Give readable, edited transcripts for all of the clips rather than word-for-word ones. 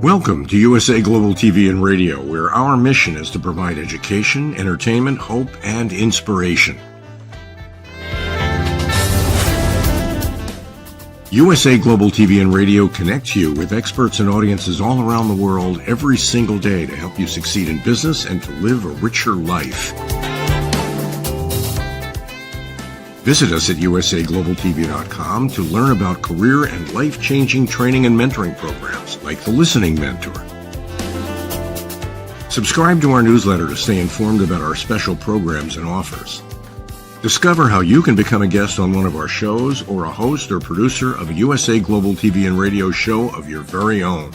Welcome to USA Global TV and Radio, where our mission is to provide education, entertainment, hope, and inspiration. USA Global TV and Radio connects you with experts and audiences all around the world every single day to help you succeed in business and to live a richer life. Visit us at usaglobaltv.com to learn about career and life-changing training and mentoring programs like the Listening Mentor. Subscribe to our newsletter to stay informed about our special programs and offers. Discover how you can become a guest on one of our shows or a host or producer of a USA Global TV and Radio show of your very own.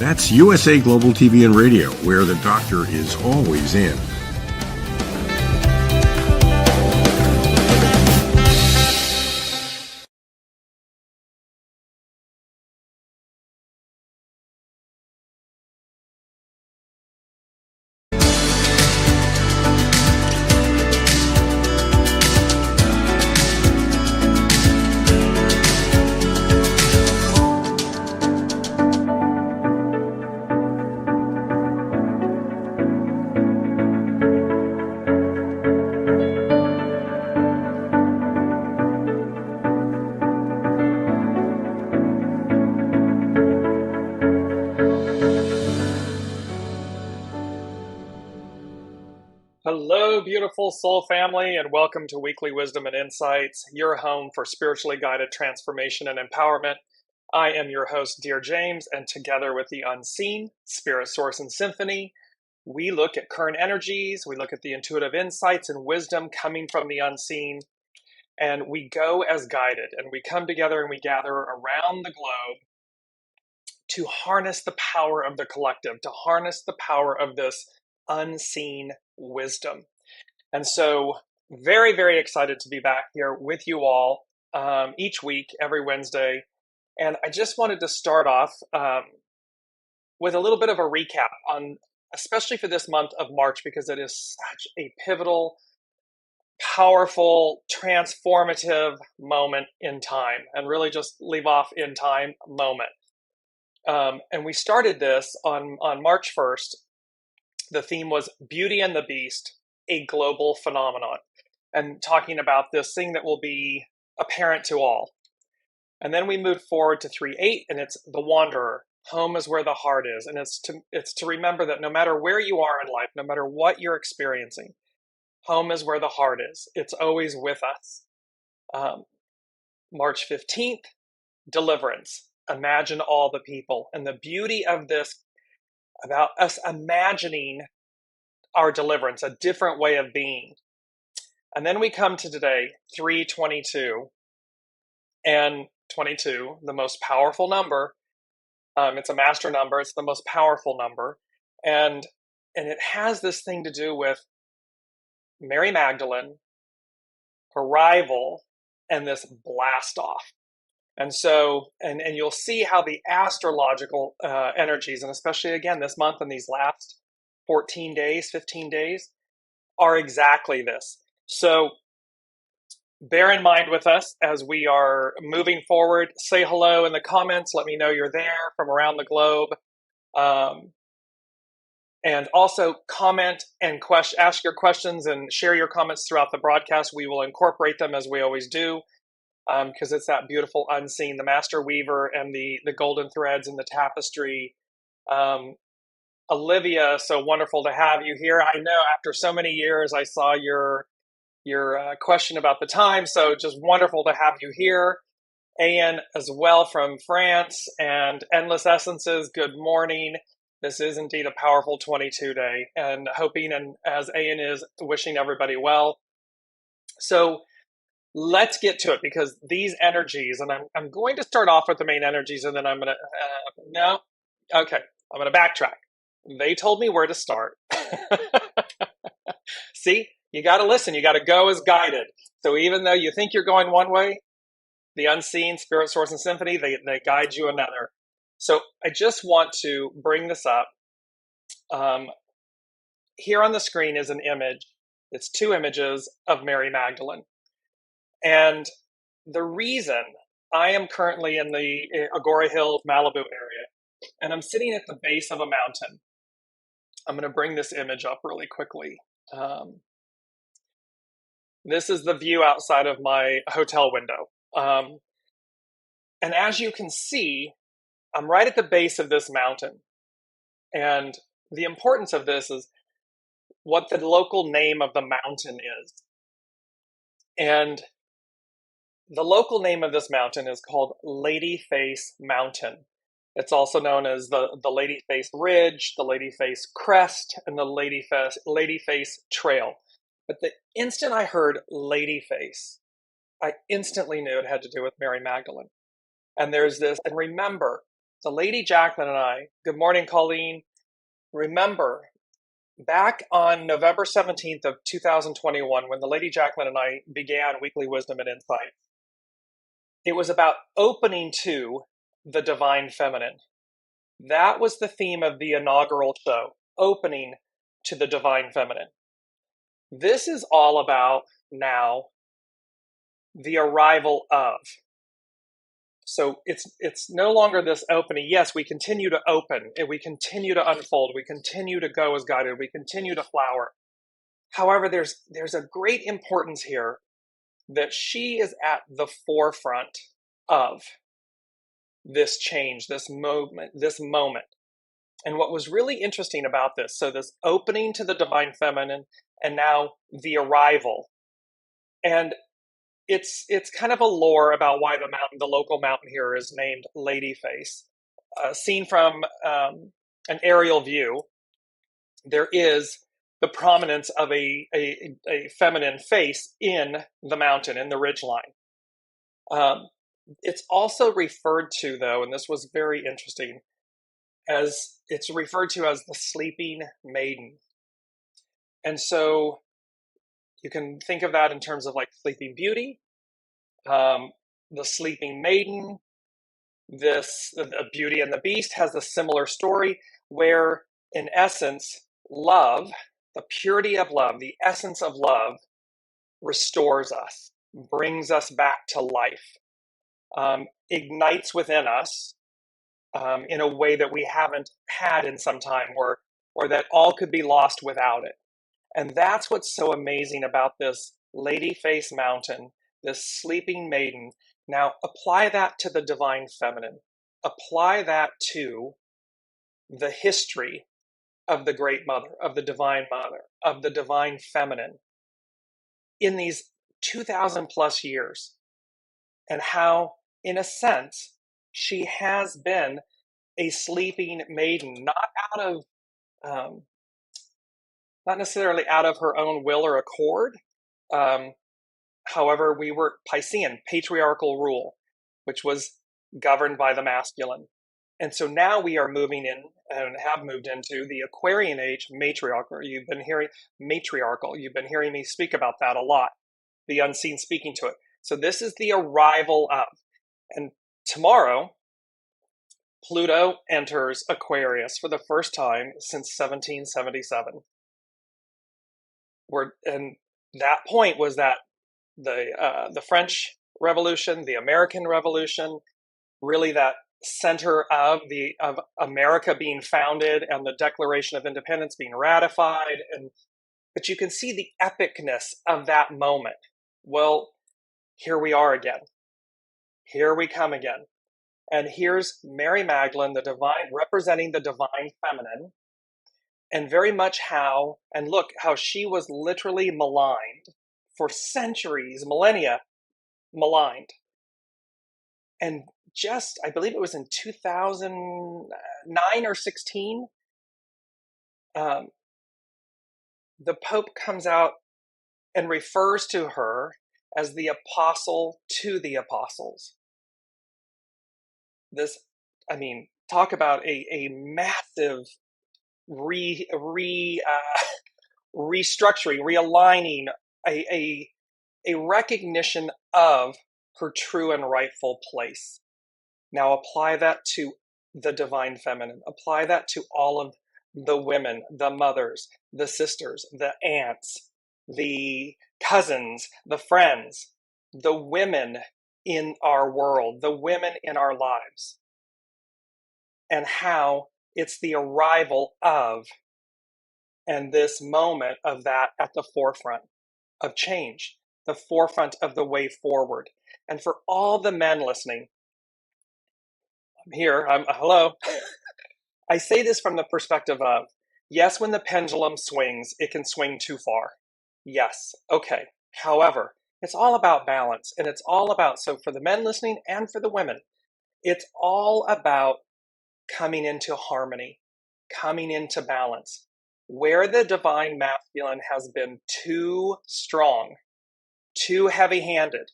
That's USA Global TV and Radio, where the doctor is always in. Hello, beautiful soul family, and welcome to Weekly Wisdom and Insights, your home for spiritually guided transformation and empowerment. I am your host, Dearjames, and together with the unseen, Spirit, Source, and Symphony, we look at current energies, we look at the intuitive insights and wisdom coming from the unseen, and we go as guided, and we come together and we gather around the globe to harness the power of the collective, to harness the power of this unseen wisdom. And so very, very excited to be back here with you all each week, every Wednesday. And I just wanted to start off with a little bit of a recap on, especially for this month of March, because it is such a pivotal, powerful, transformative moment in time, and really just leave off in time moment. And we started this on March 1st. The theme was Beauty and the Beast, a global phenomenon, and talking about this thing that will be apparent to all. And then we moved forward to 3/8, and it's the Wanderer. Home is where the heart is, and it's to remember that no matter where you are in life, no matter what you're experiencing, home is where the heart is. It's always with us. March 15th, Deliverance. Imagine all the people, and the beauty of this about us imagining our deliverance, a different way of being. And then we come to today, 3/22, and 22, the most powerful number. It's a master number. It's the most powerful number. And it has this thing to do with Mary Magdalene, her rival, and this Blastoff. And so, and you'll see how the astrological energies, and especially again this month and these last 14 days, 15 days, are exactly this. So bear in mind with us as we are moving forward. Say hello in the comments. Let me know you're there from around the globe. And also comment and ask your questions and share your comments throughout the broadcast. We will incorporate them as we always do. Because it's that beautiful unseen, the master weaver and the golden threads and the tapestry. Olivia, so wonderful to have you here. I know after so many years, I saw your question about the time, so just wonderful to have you here. Ayan as well from France, and Endless Essences, good morning. This is indeed a powerful 22 day, and hoping, and as Ayan is, wishing everybody well. So let's get to it, because these energies, and I'm going to start off with the main energies, and then I'm going to, I'm going to backtrack. They told me where to start. See, you got to listen. You got to go as guided. So even though you think you're going one way, the unseen, Spirit, Source, and Symphony, they guide you another. So I just want to bring this up. Here on the screen is an image. It's two images of Mary Magdalene. And the reason I am currently in the Agora Hills, Malibu area, and I'm sitting at the base of a mountain. I'm going to bring this image up really quickly. This is the view outside of my hotel window. And as you can see, I'm right at the base of this mountain. And the importance of this is what the local name of the mountain is. And the local name of this mountain is called Ladyface Mountain. It's also known as the Ladyface Ridge, the Ladyface Crest, and the Ladyface Trail. But the instant I heard Ladyface, I instantly knew it had to do with Mary Magdalene. And there's this, and remember, the Lady Jacqueline and I, good morning, Colleen. Remember, back on November 17th of 2021, when the Lady Jacqueline and I began Weekly Wisdom and Insight, it was about opening to the Divine Feminine. That was the theme of the inaugural show, opening to the Divine Feminine. This is all about now the arrival of. So it's no longer this opening. Yes, we continue to open, and we continue to unfold, we continue to go as guided, we continue to flower. However, there's a great importance here that she is at the forefront of this change, this moment. And what was really interesting about this, so this opening to the Divine Feminine, and now the arrival. And it's kind of a lore about why the local mountain here is named Ladyface. Seen from an aerial view, there is the prominence of a feminine face in the mountain, in the ridgeline. It's also referred to, though, and this was very interesting, as it's referred to as the Sleeping Maiden. And so you can think of that in terms of like Sleeping Beauty, the Sleeping Maiden. The Beauty and the Beast has a similar story where, in essence, love, the purity of love, the essence of love, restores us, brings us back to life, ignites within us in a way that we haven't had in some time, or that all could be lost without it. And that's what's so amazing about this Ladyface Mountain, this Sleeping Maiden. Now apply that to the Divine Feminine. Apply that to the history of the Great Mother, of the Divine Mother, of the Divine Feminine in these 2,000 plus years, and how, in a sense, she has been a sleeping maiden, not necessarily out of her own will or accord. However, we were Piscean, patriarchal rule, which was governed by the masculine. And so now we are moving in, and have moved into, the Aquarian age, matriarchal. You've been hearing me speak about that a lot, the unseen speaking to it. So this is the arrival of. And tomorrow, Pluto enters Aquarius for the first time since 1777. And that point was that the French Revolution, the American Revolution, really that center of America being founded and the Declaration of Independence being ratified. But you can see the epicness of that moment. Well, here we are again. Here we come again. And here's Mary Magdalene, the divine, representing the Divine Feminine, and very much how she was literally maligned for centuries, millennia, maligned. And just, I believe it was in 2009 or 16, the Pope comes out and refers to her as the apostle to the apostles. This, talk about a massive restructuring, realigning, a recognition of her true and rightful place. Now apply that to the Divine Feminine. Apply that to all of the women, the mothers, the sisters, the aunts, the cousins, the friends, the women in our world, the women in our lives, and how it's the arrival of, and this moment of that at the forefront of change, the forefront of the way forward. And for all the men listening, I'm here, hello. I say this from the perspective of, yes, when the pendulum swings, it can swing too far. Yes, okay. However, it's all about balance, and it's all about, so for the men listening and for the women, it's all about coming into harmony, coming into balance. Where the divine masculine has been too strong, too heavy-handed,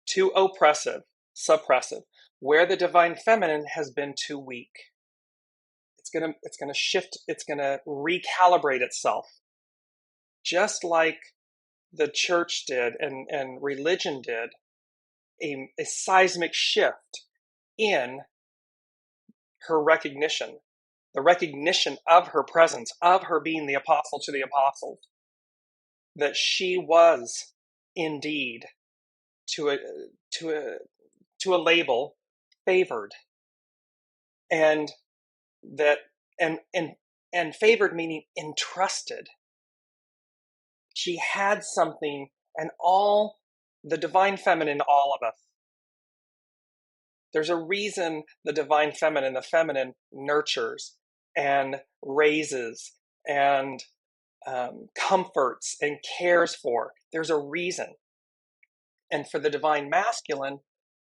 too oppressive, suppressive, where the divine feminine has been too weak, it's gonna shift, it's gonna recalibrate itself, just like the church did and religion did, a seismic shift in her recognition, the recognition of her presence, of her being the apostle to the apostles, that she was indeed to a label favored, and that and favored meaning entrusted. She had something, and all the divine feminine, all of us. There's a reason the divine feminine, the feminine, nurtures and raises and comforts and cares for. There's a reason. And for the divine masculine,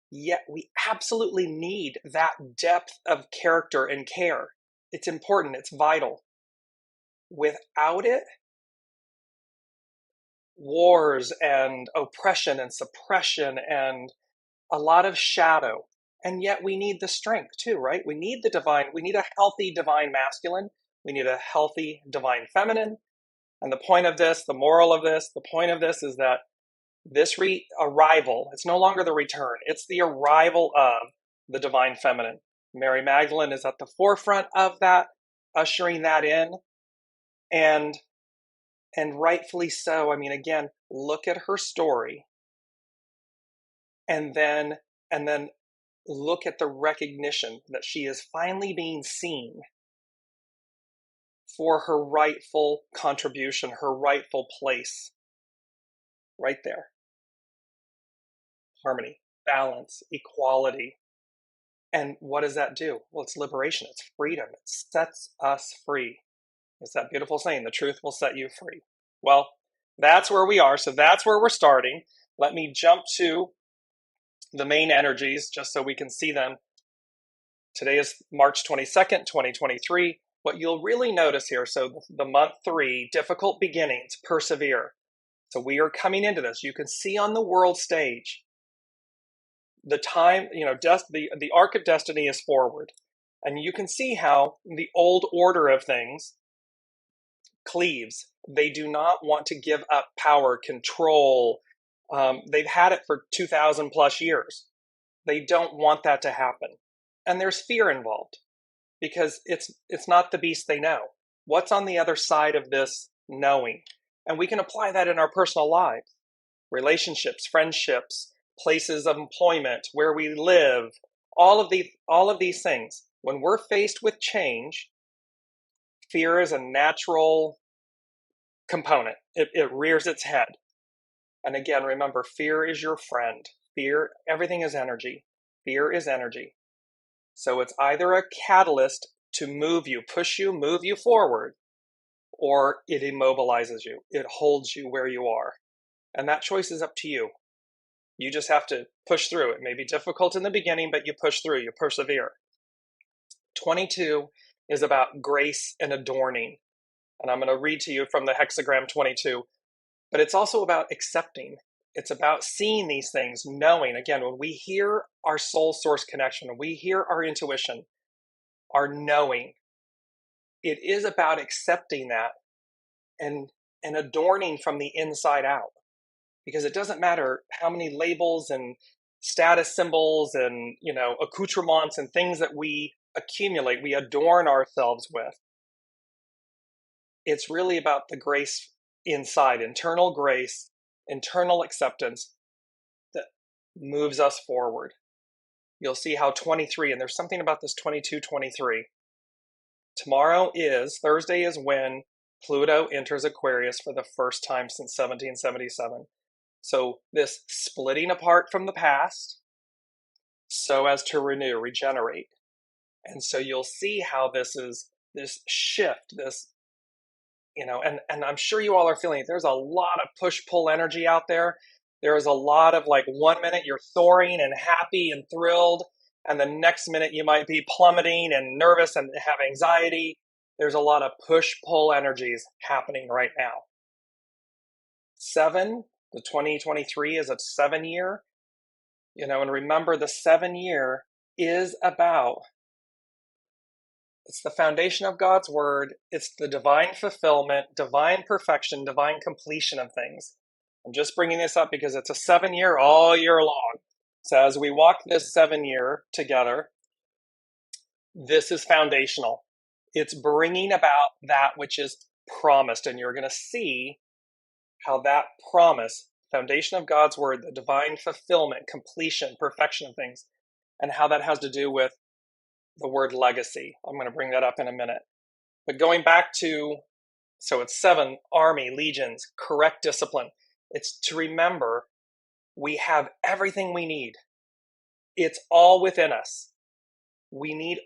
yet we absolutely need that depth of character and care. It's important, it's vital. Without it, wars and oppression and suppression and a lot of shadow. And yet we need the strength too, right? We need the divine, we need a healthy divine masculine, we need a healthy divine feminine. And the point of this, the moral of this, the point of this is that this arrival, it's no longer the return, it's the arrival of the divine feminine. Mary Magdalene is at the forefront of that, ushering that in, and rightfully so. I mean, again, look at her story, and then look at the recognition that she is finally being seen for her rightful contribution, her rightful place. Right there. Harmony, balance, equality. And what does that do? Well, it's liberation, it's freedom, it sets us free. It's that beautiful saying, the truth will set you free. Well, that's where we are, so that's where we're starting. Let me jump to the main energies just so we can see them. Today is March 22nd, 2023. What you'll really notice here, so the month 3, difficult beginnings, persevere. So we are coming into this. You can see on the world stage, the time, the arc of destiny is forward. And you can see how the old order of things cleaves. They do not want to give up power, control. They've had it for 2,000 plus years. They don't want that to happen. And there's fear involved because it's not the beast they know. What's on the other side of this knowing? And we can apply that in our personal lives, relationships, friendships, places of employment, where we live, all of these things. When we're faced with change, fear is a natural component. It rears its head. And again, remember, fear is your friend. Fear, everything is energy. Fear is energy. So it's either a catalyst to move you, push you, move you forward, or it immobilizes you. It holds you where you are. And that choice is up to you. You just have to push through. It may be difficult in the beginning, but you push through, you persevere. 22 is about grace and adorning. And I'm going to read to you from the hexagram 22. But it's also about accepting. It's about seeing these things, knowing. Again, when we hear our soul source connection, when we hear our intuition, our knowing, it is about accepting that and adorning from the inside out. Because it doesn't matter how many labels and status symbols and accoutrements and things that we accumulate, we adorn ourselves with. It's really about the grace inside, internal grace, internal acceptance, moves us forward. You'll see how 23, and there's something about this 22, 23. Thursday is when Pluto enters Aquarius for the first time since 1777. So this splitting apart from the past so as to renew, regenerate. And so you'll see how this is this shift, this, and I'm sure you all are feeling it. There's a lot of push-pull energy out there. There is a lot of like 1 minute you're soaring and happy and thrilled, and the next minute you might be plummeting and nervous and have anxiety. There's a lot of push-pull energies happening right now. 7, the 2023 is a 7-year, and remember the 7-year is about, it's the foundation of God's word. It's the divine fulfillment, divine perfection, divine completion of things. I'm just bringing this up because it's a 7-year all year long. So as we walk this 7-year together, this is foundational. It's bringing about that which is promised. And you're going to see how that promise, foundation of God's word, the divine fulfillment, completion, perfection of things, and how that has to do with the word legacy. I'm going to bring that up in a minute. But going back to, so it's 7, army, legions, correct discipline. It's to remember we have everything we need. It's all within us. We need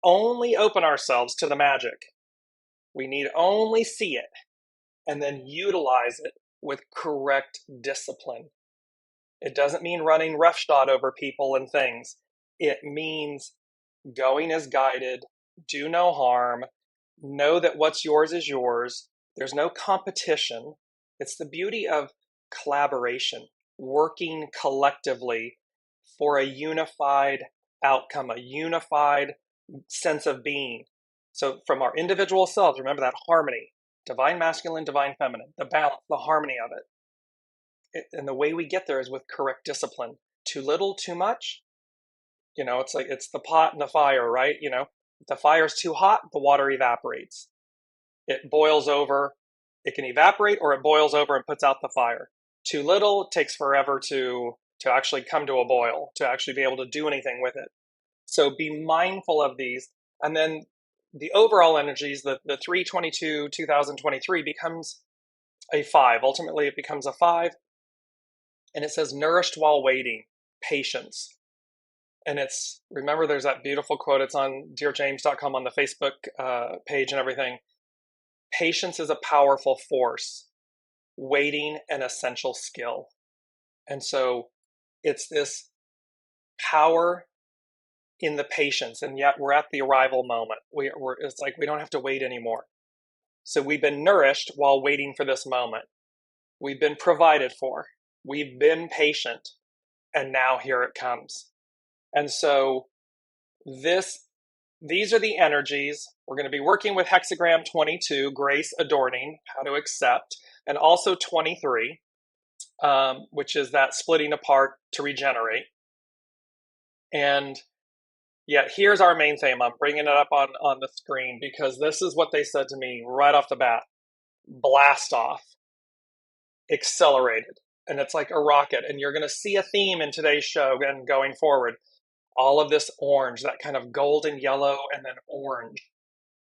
only open ourselves to the magic. We need only see it and then utilize it with correct discipline. It doesn't mean running roughshod over people and things. It means going as guided, do no harm, know that what's yours is yours. There's no competition. It's the beauty of collaboration, working collectively for a unified outcome, a unified sense of being. So from our individual selves, remember that harmony, divine masculine, divine feminine, the balance, the harmony of it. And the way we get there is with correct discipline. Too little, too much. It's like it's the pot and the fire, right? If the fire's too hot, the water evaporates. It boils over. It can evaporate, or it boils over and puts out the fire. Too little, it takes forever to actually come to a boil, to actually be able to do anything with it. So be mindful of these. And then the overall energies, the 322 2023 becomes a 5. Ultimately, it becomes a 5. And it says, nourished while waiting, patience. And remember, there's that beautiful quote. It's on dearjames.com on the Facebook page and everything. Patience is a powerful force, waiting an essential skill. And so it's this power in the patience, and yet we're at the arrival moment. It's like we don't have to wait anymore. So we've been nourished while waiting for this moment. We've been provided for. We've been patient, and now here it comes. And so these are the energies. We're going to be working with hexagram 22, grace adorning, how to accept, and also 23, which is that splitting apart to regenerate. And yet here's our main theme. I'm bringing it up on the screen because this is what they said to me right off the bat. Blastoff, accelerated. And it's like a rocket. And you're going to see a theme in today's show and going forward. All of this orange, that kind of golden yellow and then orange.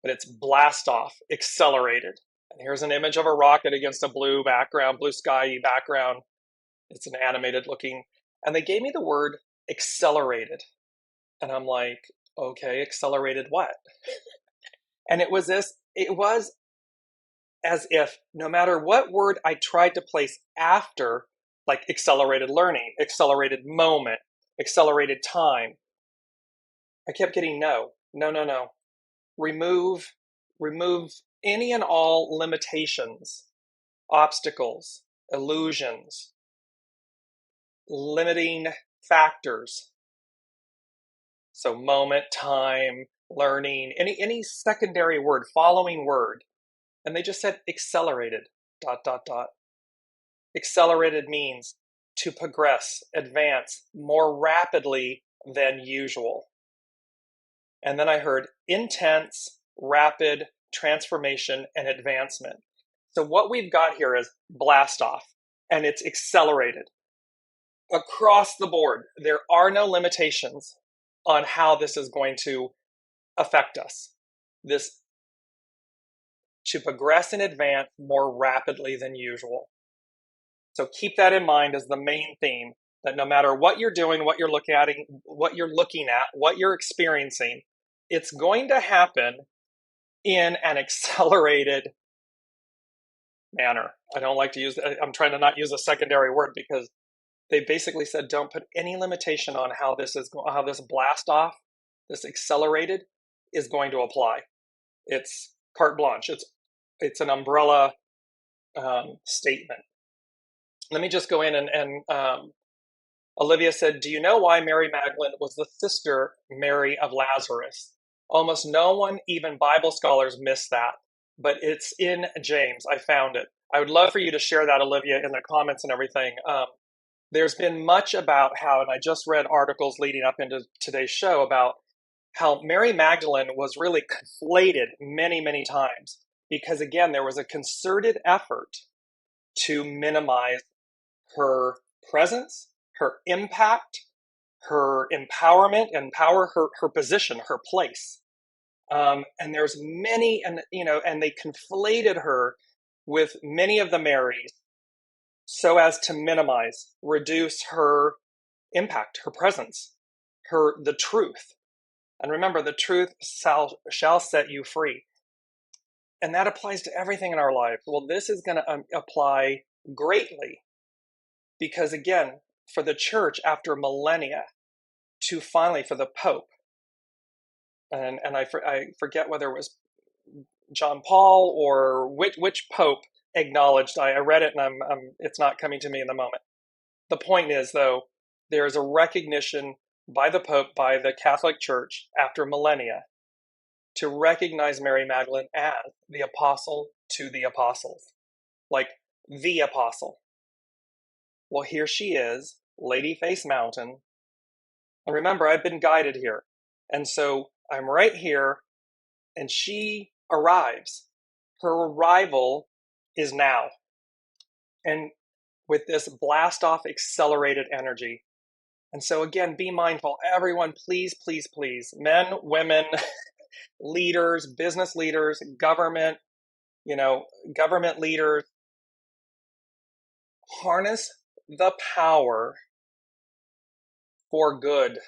But it's Blastoff, accelerated. And here's an image of a rocket against a blue background, blue sky background. It's an animated looking. And they gave me the word accelerated. And I'm like, okay, accelerated what? And it was as if no matter what word I tried to place after, like accelerated learning, accelerated moment, accelerated time, I kept getting no. Remove any and all limitations, obstacles, illusions, limiting factors. So moment, time, learning, any secondary word, following word. And they just said accelerated, ... Accelerated means to progress, advance more rapidly than usual. And then I heard intense, rapid transformation and advancement. So what we've got here is Blastoff, and it's accelerated. across the board, there are no limitations on how this is going to affect us. This to progress and advance more rapidly than usual. So keep that in mind as the main theme, that no matter what you're doing, what you're looking at, what you're experiencing, it's going to happen in an accelerated manner. I don't like to use, I'm trying to not use a secondary word, because they basically said don't put any limitation on how this blast off, this accelerated, is going to apply. It's carte blanche. It's an umbrella statement. Let me just go in and Olivia said, do you know why Mary Magdalene was the sister Mary of Lazarus? Almost no one, even Bible scholars, miss that, but it's in James. I found it. I would love for you to share that, Olivia, in the comments and everything. There's been much about how, and I just read articles leading up into today's show about how Mary Magdalene was really conflated many, many times, because again, there was a concerted effort to minimize her presence, her impact, her empowerment, her position, her place. And there's many, and they conflated her with many of the Marys so as to minimize, reduce her impact, her presence, the truth. And remember, the truth shall set you free. And that applies to everything in our life. Well, this is going to apply greatly, because again, for the church after millennia to finally, for the Pope, and I forget whether it was John Paul or which Pope acknowledged, I read it and it's not coming to me in the moment. The point is, though, there is a recognition by the Pope, by the Catholic Church after millennia, to recognize Mary Magdalene as the apostle to the apostles, like the apostle. Well, here she is, Lady Face Mountain. And remember, I've been guided here. And so I'm right here, and she arrives. Her arrival is now. And with this blast off accelerated energy. And so again, be mindful. Everyone, please, please, please, men, women, leaders, business leaders, government leaders, harness the power for good,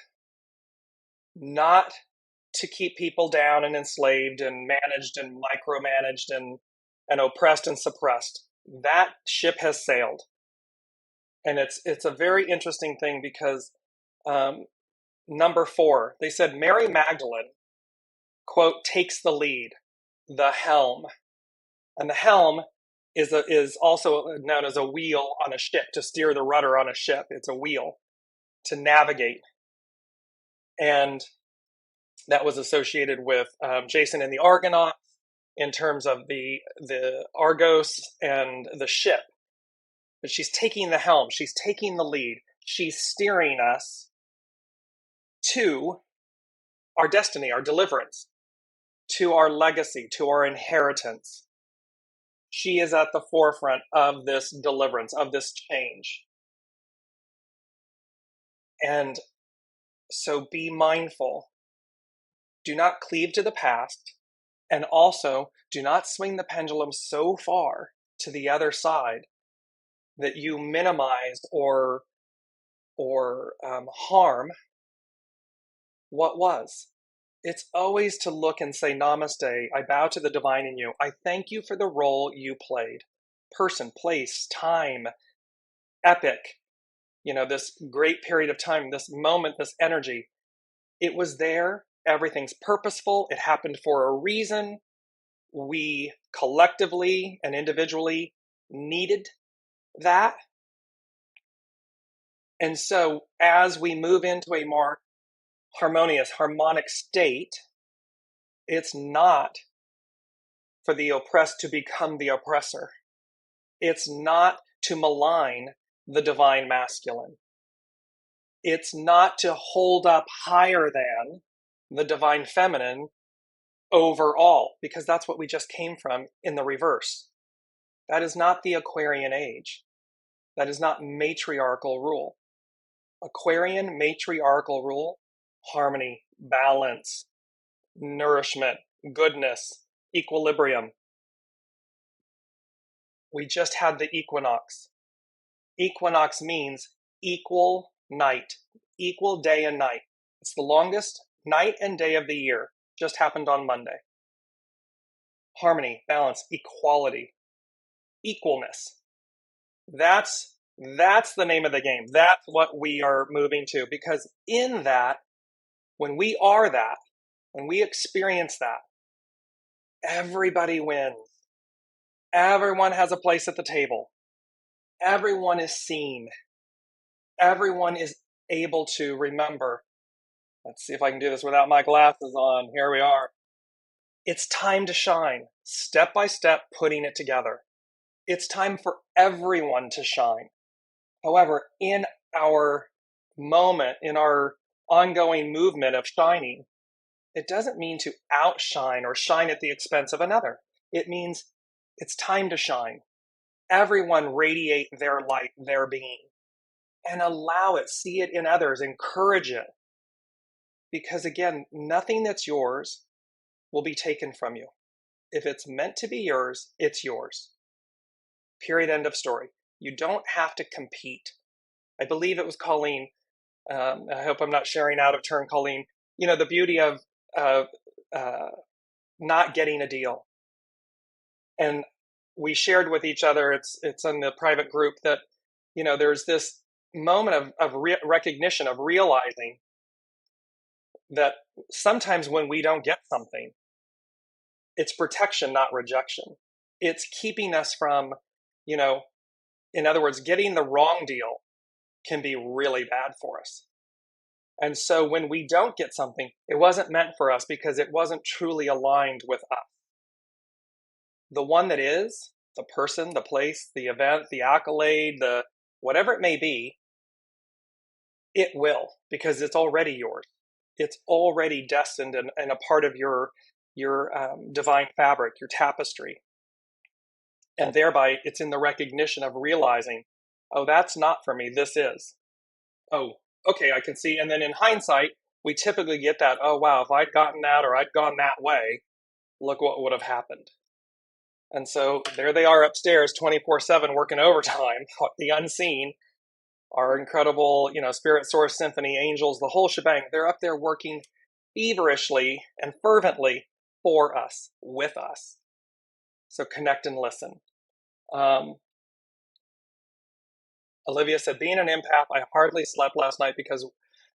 not to keep people down and enslaved and managed and micromanaged and oppressed and suppressed. That ship has sailed. And it's a very interesting thing, because number 4, they said Mary Magdalene, quote, takes the lead, the helm. And the helm is also known as a wheel on a ship, to steer the rudder on a ship. It's a wheel to navigate. And that was associated with Jason and the Argonauts in terms of the Argos and the ship. But she's taking the helm. She's taking the lead. She's steering us to our destiny, our deliverance, to our legacy, to our inheritance. She is at the forefront of this deliverance, of this change. And so be mindful. Do not cleave to the past, and also do not swing the pendulum so far to the other side that you minimize or harm what was. It's always to look and say, Namaste, I bow to the divine in you. I thank you for the role you played. Person, place, time, epic, this great period of time, this moment, this energy. It was there. Everything's purposeful. It happened for a reason. We collectively and individually needed that. And so as we move into a more harmonic state, it's not for the oppressed to become the oppressor. It's not to malign the divine masculine. It's not to hold up higher than the divine feminine overall, because that's what we just came from in the reverse. That is not the Aquarian age. That is not matriarchal rule. Aquarian matriarchal rule, harmony, balance, nourishment, goodness, equilibrium. We just had the equinox. Equinox means equal night, equal day and night. It's the longest night and day of the year. Just happened on Monday. Harmony, balance, equality, equalness. That's the name of the game. That's what we are moving to, because in that, when we are that, when we experience that, everybody wins. Everyone has a place at the table. Everyone is seen. Everyone is able to remember. Let's see if I can do this without my glasses on. Here we are. It's time to shine, step by step, putting it together. It's time for everyone to shine. However, in our moment, in our ongoing movement of shining, it doesn't mean to outshine or shine at the expense of another. It means it's time to shine. Everyone radiate their light, their being, and allow it, see it in others, encourage it. Because again, nothing that's yours will be taken from you. If it's meant to be yours, it's yours. Period, end of story. You don't have to compete. I believe it was Colleen, I hope I'm not sharing out of turn, Colleen, the beauty of not getting a deal. And we shared with each other, it's in the private group, that, there's this moment of recognition, of realizing that sometimes when we don't get something, it's protection, not rejection. It's keeping us from, in other words, getting the wrong deal can be really bad for us. And so when we don't get something, it wasn't meant for us because it wasn't truly aligned with us. The one that is, the person, the place, the event, the accolade, the whatever it may be, it will, because it's already yours. It's already destined and a part of your divine fabric, your tapestry. And thereby, it's in the recognition of realizing, oh, that's not for me, this is. Oh, okay, I can see. And then in hindsight, we typically get that, oh, wow, if I'd gotten that or I'd gone that way, look what would have happened. And so there they are upstairs 24/7 working overtime, the unseen, our incredible, Spirit Source Symphony, angels, the whole shebang. They're up there working feverishly and fervently for us, with us. So connect and listen. Olivia said, being an empath, I hardly slept last night because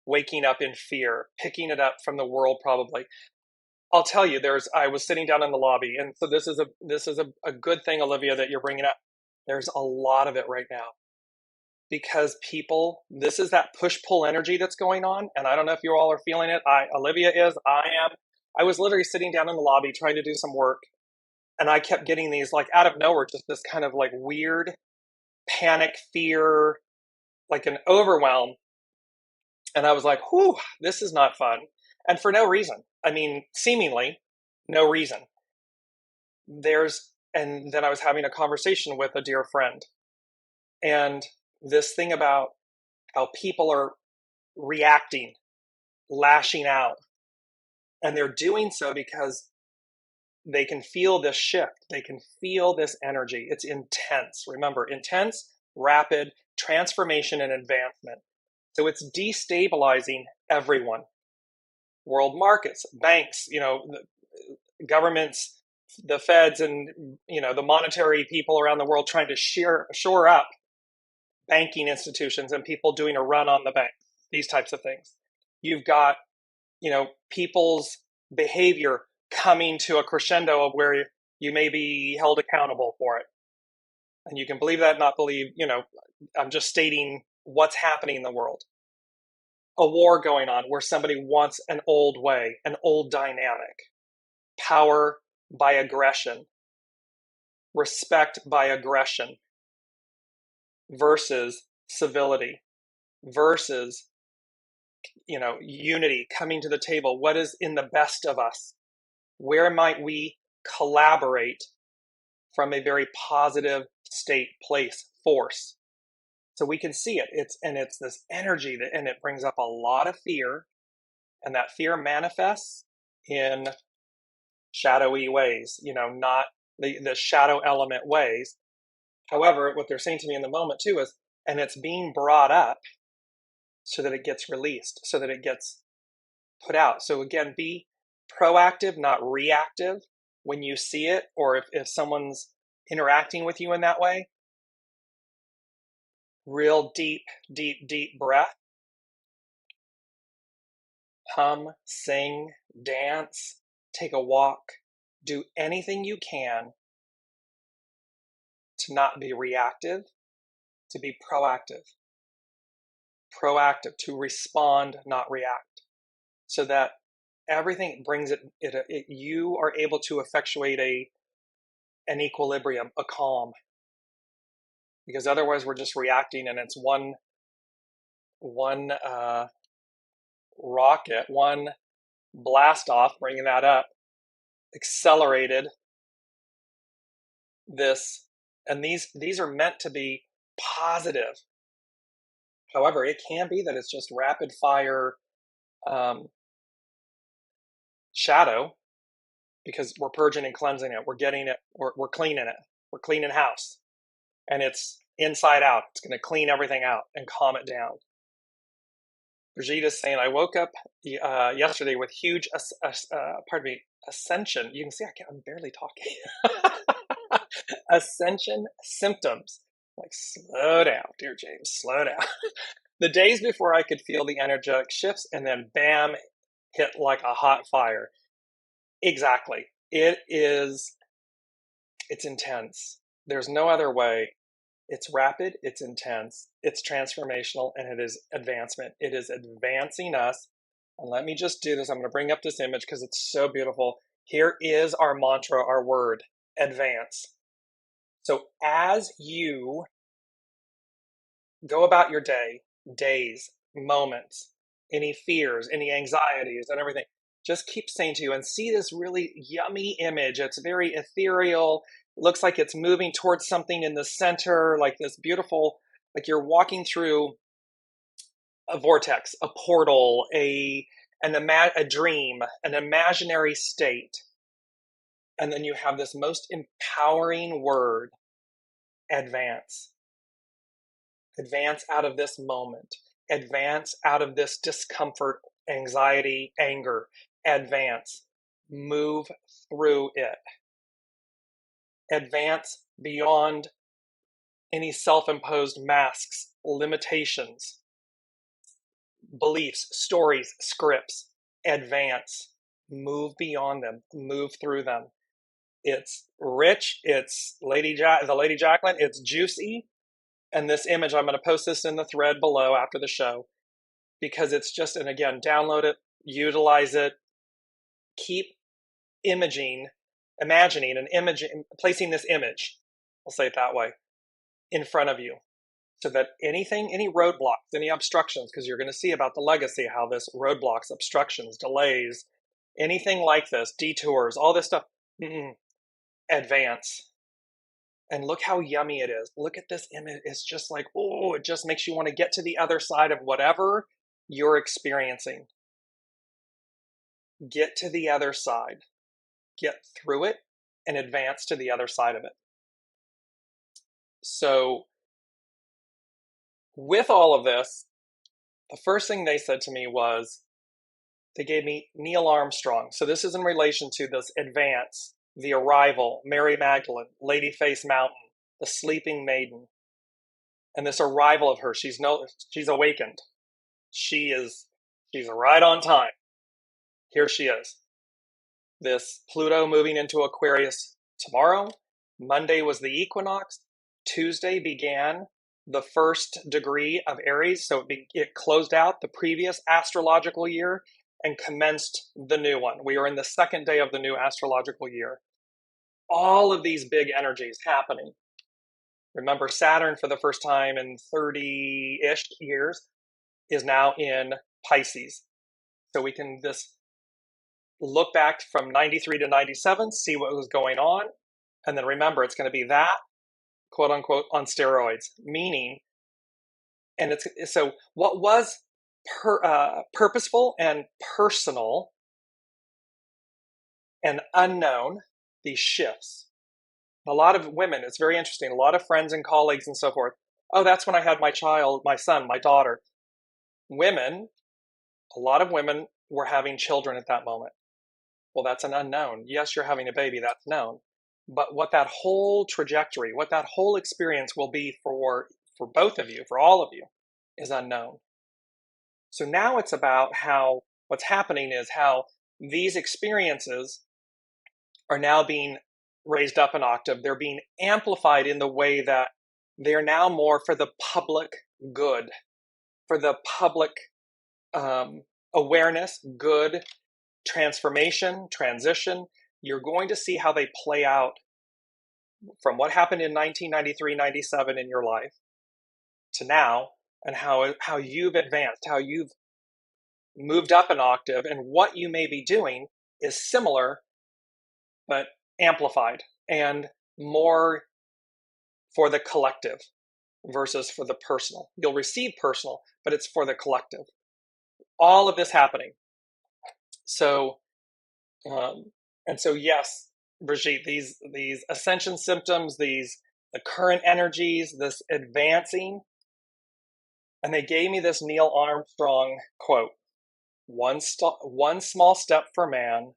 waking up in fear, picking it up from the world probably. I'll tell you, I was sitting down in the lobby, and so this is a good thing, Olivia, that you're bringing up. There's a lot of it right now. Because people, this is that push-pull energy that's going on, and I don't know if you all are feeling it. Olivia is, I am. I was literally sitting down in the lobby trying to do some work, and I kept getting these, like, out of nowhere, just this kind of, like, weird panic, fear, like an overwhelm. And I was like, whew, this is not fun. And for no reason. I mean, seemingly no reason. And then I was having a conversation with a dear friend. And this thing about how people are reacting, lashing out. And they're doing so because they can feel this shift. They can feel this energy. It's intense. Remember, intense, rapid transformation and advancement. So it's destabilizing everyone. World markets, banks, governments, the feds, and the monetary people around the world trying to shore up banking institutions and people doing a run on the bank, these types of things. You've got, people's behavior coming to a crescendo of where you may be held accountable for it. And you can believe that, not believe, I'm just stating what's happening in the world. A war going on where somebody wants an old way, an old dynamic. Power by aggression. Respect by aggression. Versus civility. Versus, unity, coming to the table. What is in the best of us? Where might we collaborate from a very positive state, place, force? So we can see it. It's this energy and it brings up a lot of fear, and that fear manifests in shadowy ways, not the shadow element ways. However, what they're saying to me in the moment too is, and it's being brought up so that it gets released, so that it gets put out. So again, be proactive, not reactive when you see it, or if someone's interacting with you in that way. Real deep, deep, deep breath. Hum, sing, dance, take a walk, do anything you can to not be reactive, to be proactive. Proactive, to respond, not react. So that everything brings you are able to effectuate an equilibrium, a calm. Because otherwise we're just reacting, and it's one rocket, one Blastoff, bringing that up, accelerated this, and these are meant to be positive. However, it can be that it's just rapid fire shadow, because we're purging and cleansing it. We're getting it. We're cleaning it. We're cleaning house, and it's inside out. It's going to clean everything out and calm it down. Brigitte is saying, I woke up yesterday with huge, ascension. You can see I'm barely talking. Ascension symptoms. Like, slow down, dear James, slow down. The days before I could feel the energetic shifts, and then bam, hit like a hot fire. Exactly. It's intense. There's no other way. It's rapid, it's intense, it's transformational, and it is advancement. It is advancing us. And let me just do this. I'm going to bring up this image because it's so beautiful. Here is our mantra, our word, advance. So as you go about your days, moments, any fears, any anxieties, and everything, just keep saying to you, and see this really yummy image. It's very ethereal. It looks like it's moving towards something in the center, like this beautiful, like you're walking through a vortex, a portal, a dream, an imaginary state. And then you have this most empowering word, advance. Advance out of this moment. Advance out of this discomfort, anxiety, anger. Advance. Move through it. Advance beyond any self-imposed masks, limitations, beliefs, stories, scripts. Advance. Move beyond them. Move through them. It's rich. It's the Lady Jacqueline. It's juicy. And this image, I'm going to post this in the thread below after the show, because it's just, and again, download it, utilize it, keep imagining and placing this image, I'll say it that way, in front of you, so that any roadblocks, any obstructions, because you're going to see about the legacy, how this roadblocks, obstructions, delays, anything like this, detours, all this stuff, advance. And look how yummy it is. Look at this image. It's just like, oh, it just makes you want to get to the other side of whatever you're experiencing. Get to the other side. Get through it and advance to the other side of it. So with all of this, the first thing they said to me was, they gave me Neil Armstrong. So this is in relation to this advance, the arrival, Mary Magdalene, Lady Face Mountain, the sleeping maiden, and this arrival of her. She's awakened. She's right on time. Here she is. This Pluto moving into Aquarius tomorrow. Monday was the equinox. Tuesday began the first degree of Aries. So it closed out the previous astrological year and commenced the new one. We are in the second day of the new astrological year. All of these big energies happening. Remember, Saturn, for the first time in 30-ish years, is now in Pisces. So we can just look back from 93 to 97, see what was going on, and then remember, it's going to be that, quote unquote, on steroids, meaning And so what was purposeful and personal and unknown, these shifts. A lot of women, it's very interesting, a lot of friends and colleagues and so forth, oh, that's when I had my child, my son, my daughter. Women, a lot of women were having children at that moment. Well, that's an unknown. Yes, you're having a baby, that's known. But what that whole trajectory, what that whole experience will be for both of you, for all of you, is unknown. So now it's about how what's happening is how these experiences are now being raised up an octave. They're being amplified in the way that they're now more for the public good, for the public awareness, good, transformation, transition. You're going to see how they play out from what happened in 1993, 97 in your life to now, and how you've advanced, how you've moved up an octave, and what you may be doing is similar, but amplified and more for the collective versus for the personal. You'll receive personal, but it's for the collective. All of this happening. So, and so, yes, Brigitte, these ascension symptoms, the current energies, this advancing, and they gave me this Neil Armstrong quote: one small step for man,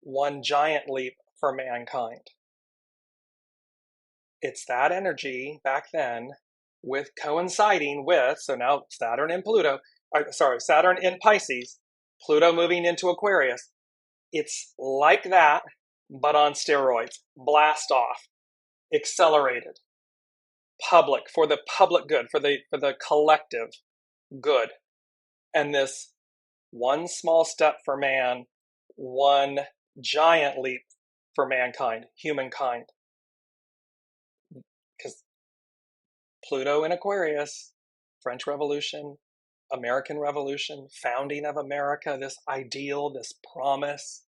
one giant leap for mankind. It's that energy back then, with coinciding with, so now Saturn in Saturn in Pisces, Pluto moving into Aquarius. It's like that, but on steroids. Blastoff, accelerated, public, for the public good, for the collective good. And this one small step for man, one giant leap for mankind, humankind. Because Pluto in Aquarius, French Revolution, American Revolution, founding of America, this ideal, this promise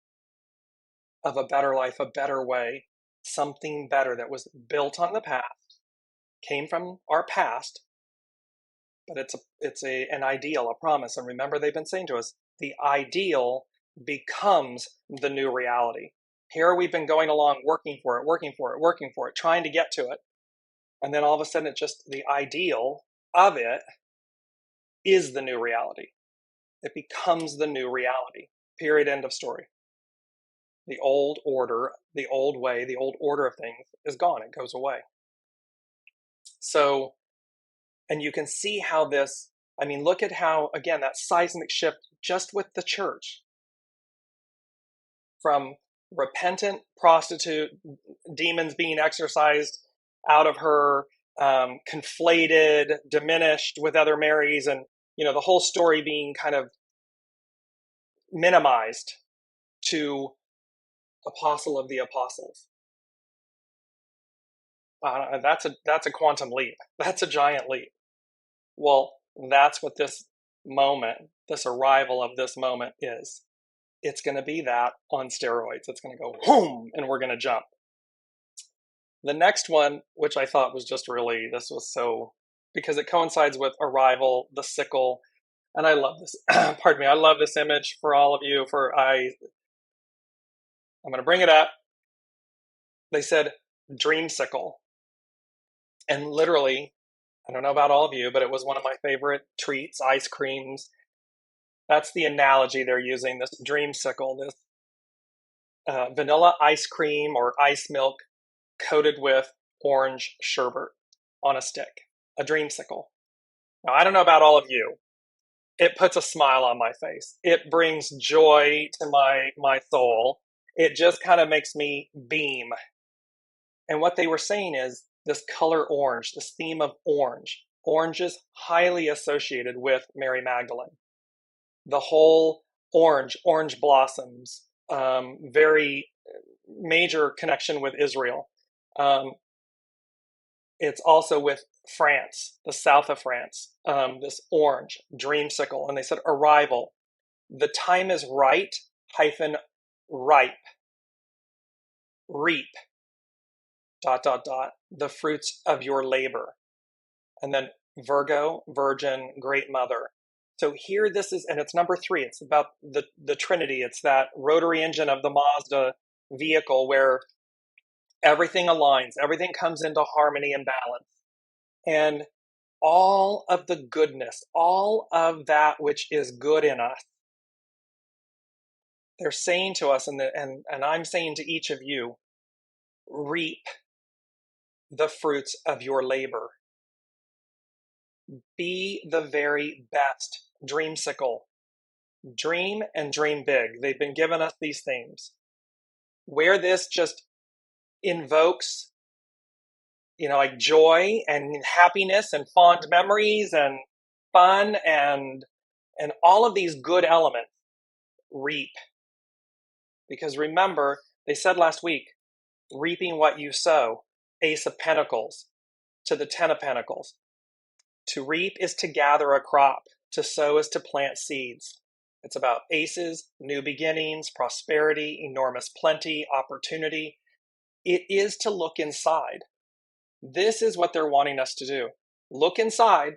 of a better life, a better way, something better that was built on the past, came from our past, but it's an ideal, a promise. And remember, they've been saying to us, the ideal becomes the new reality. Here we've been going along, working for it, trying to get to it. And then all of a sudden, it's just the ideal of it is the new reality. It becomes the new reality. Period. End of story. The old order, the old way, the old order of things is gone. It goes away. So, and you can see how this, look at how, again, that seismic shift just with the church. From repentant prostitute, demons being exorcised out of her, conflated, diminished with other Marys, and the whole story being kind of minimized to apostle of the apostles. That's a quantum leap. That's a giant leap. Well, that's what this moment, this arrival of this moment is. It's going to be that on steroids. It's going to go boom, and we're going to jump. The next one, which I thought was just really, this was so, because it coincides with arrival, the sickle, and I love this. Pardon me. I love this image for all of you. I'm going to bring it up. They said dreamsicle, and literally, I don't know about all of you, but it was one of my favorite treats, ice creams. That's the analogy they're using, this dreamsicle, this vanilla ice cream or ice milk coated with orange sherbet on a stick, a dreamsicle. Now, I don't know about all of you. It puts a smile on my face. It brings joy to my soul. It just kind of makes me beam. And what they were saying is this color orange, this theme of orange. Orange is highly associated with Mary Magdalene. The whole orange blossoms, very major connection with Israel. It's also with France, the south of France, this orange, dreamsicle. And they said arrival. The time is right, ripe, reap, ... the fruits of your labor. And then Virgo, Virgin, Great Mother. So here this is, and it's number 3. It's about the Trinity. It's that rotary engine of the Mazda vehicle where everything aligns, everything comes into harmony and balance. And all of the goodness, all of that which is good in us, they're saying to us, and I'm saying to each of you, reap the fruits of your labor. Be the very best dreamsicle. Dream and dream big. They've been given us these themes. Where this just invokes, like joy and happiness and fond memories and fun and all of these good elements, reap. Because remember, they said last week, reaping what you sow. Ace of Pentacles to the Ten of Pentacles. To reap is to gather a crop. To sow is to plant seeds. It's about aces, new beginnings, prosperity, enormous plenty, opportunity. It is to look inside. This is what they're wanting us to do. Look inside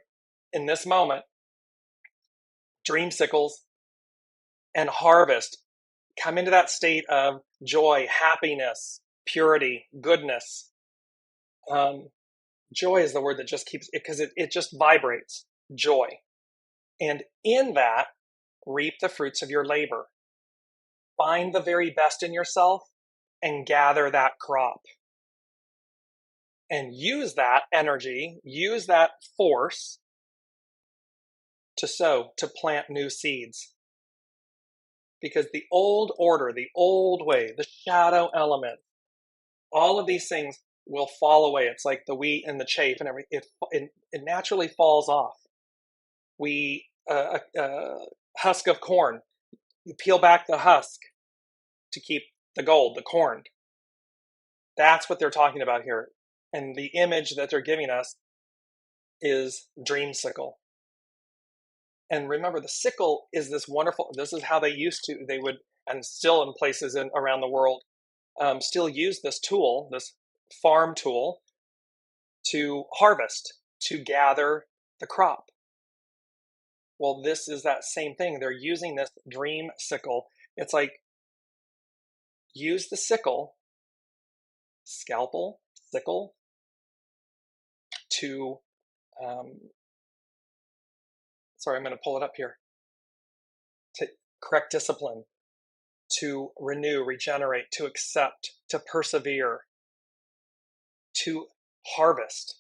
in this moment, dreamsicles, and harvest. Come into that state of joy, happiness, purity, goodness. Joy is the word that just keeps it, because it just vibrates. Joy. And in that, reap the fruits of your labor. Find the very best in yourself and gather that crop. And use that energy, use that force to sow, to plant new seeds. Because the old order, the old way, the shadow element, all of these things will fall away. It's like the wheat and the chaff and everything. It naturally falls off. Husk of corn, you peel back the husk to keep the gold, the corn. That's what they're talking about here. And the image that they're giving us is dreamsicle. And remember, the sickle is this is how they would, and still in places around the world, still use this tool, this farm tool, to harvest, to gather the crop. Well, this is that same thing. They're using this dream sickle. It's like, use the sickle, scalpel, sickle, to, I'm going to pull it up here, to correct discipline, to renew, regenerate, to accept, to persevere, to harvest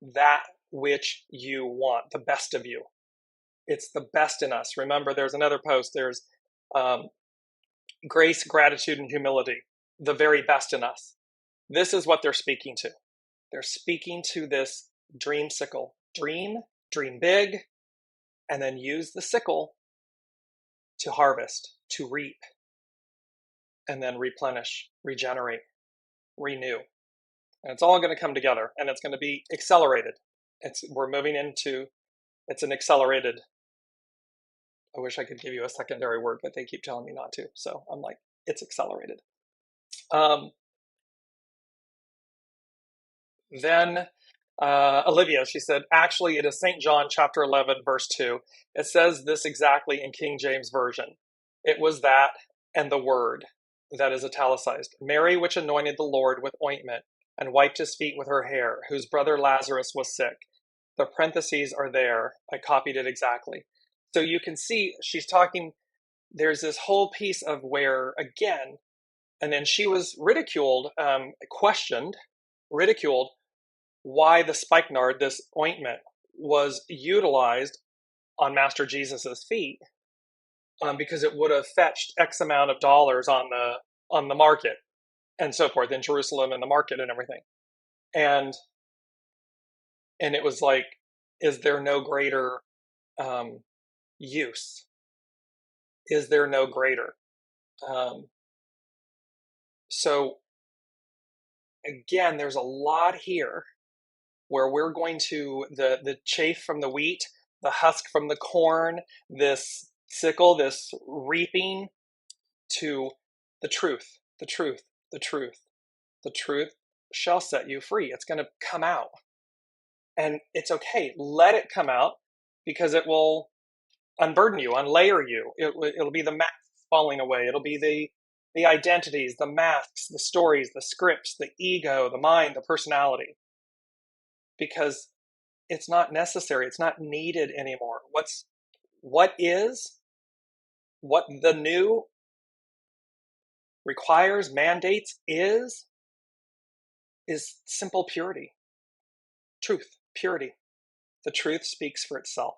that which you want, the best of you. It's the best in us. Remember, there's another post. There's grace, gratitude, and humility, the very best in us. This is what they're speaking to. They're speaking to this dreamsicle. Dream big, and then use the sickle to harvest, to reap, and then replenish, regenerate, renew. And it's all going to come together, and it's going to be accelerated. We're moving into, it's an accelerated. I wish I could give you a secondary word, but they keep telling me not to. So I'm like, it's accelerated. Then Olivia, she said, actually, it is St. John chapter 11, verse 2. It says this exactly in King James Version. It was that and the word, that is italicized. Mary, which anointed the Lord with ointment and wiped his feet with her hair, whose brother Lazarus was sick. The parentheses are there. I copied it exactly. So you can see she's talking, there's this whole piece of where, again, and then she was ridiculed, ridiculed, why the spikenard, this ointment, was utilized on Master Jesus's feet, because it would have fetched X amount of dollars on the market and so forth in Jerusalem and the market and everything. And it was like, is there no greater use? Is there no greater? So again, there's a lot here where we're going to, the chaff from the wheat, the husk from the corn, this sickle, this reaping, to the truth, the truth, the truth. The truth shall set you free. It's going to come out. And it's okay. Let it come out because it will unburden you, unlayer you. It'll be the masks falling away. It'll be the identities, the masks, the stories, the scripts, the ego, the mind, the personality. Because it's not necessary. It's not needed anymore. What the new requires, mandates is simple purity, truth, purity. The truth speaks for itself.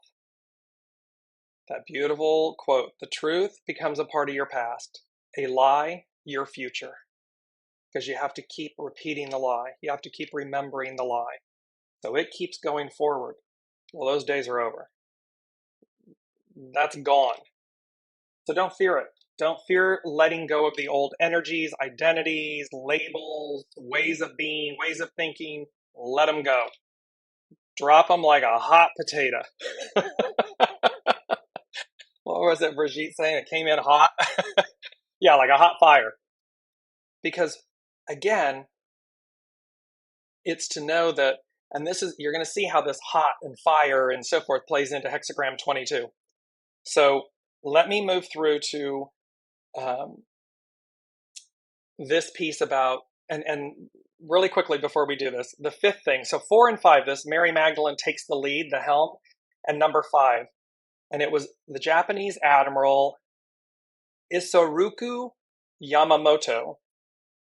That beautiful quote, the truth becomes a part of your past, a lie, your future. Because you have to keep repeating the lie. You have to keep remembering the lie. So it keeps going forward. Well, those days are over. That's gone. So don't fear it. Don't fear letting go of the old energies, identities, labels, ways of being, ways of thinking. Let them go. Drop them like a hot potato. What was it Brigitte saying? It came in hot? Yeah, like a hot fire. Because, again, it's to know that, and you're going to see how this hot and fire and so forth plays into hexagram 22. So let me move through to this piece about, and really quickly before we do this, the fifth thing. So 4 and 5, this Mary Magdalene takes the lead, the helm, and number 5. And it was the Japanese admiral Isoroku Yamamoto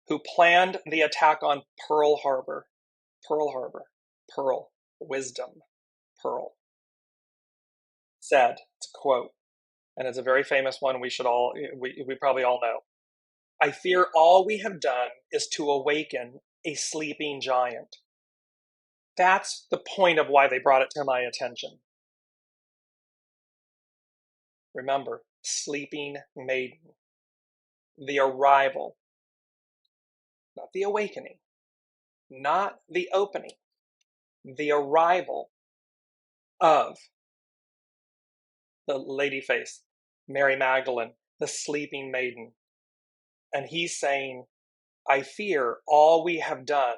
who planned the attack on Pearl Harbor. Pearl Harbor. Pearl. Wisdom. Pearl. Said, it's a quote, and it's a very famous one we probably all know. I fear all we have done is to awaken a sleeping giant. That's the point of why they brought it to my attention. Remember, sleeping maiden. The arrival. Not the awakening. Not the opening. The arrival of the lady face, Mary Magdalene, the sleeping maiden. And he's saying, I fear all we have done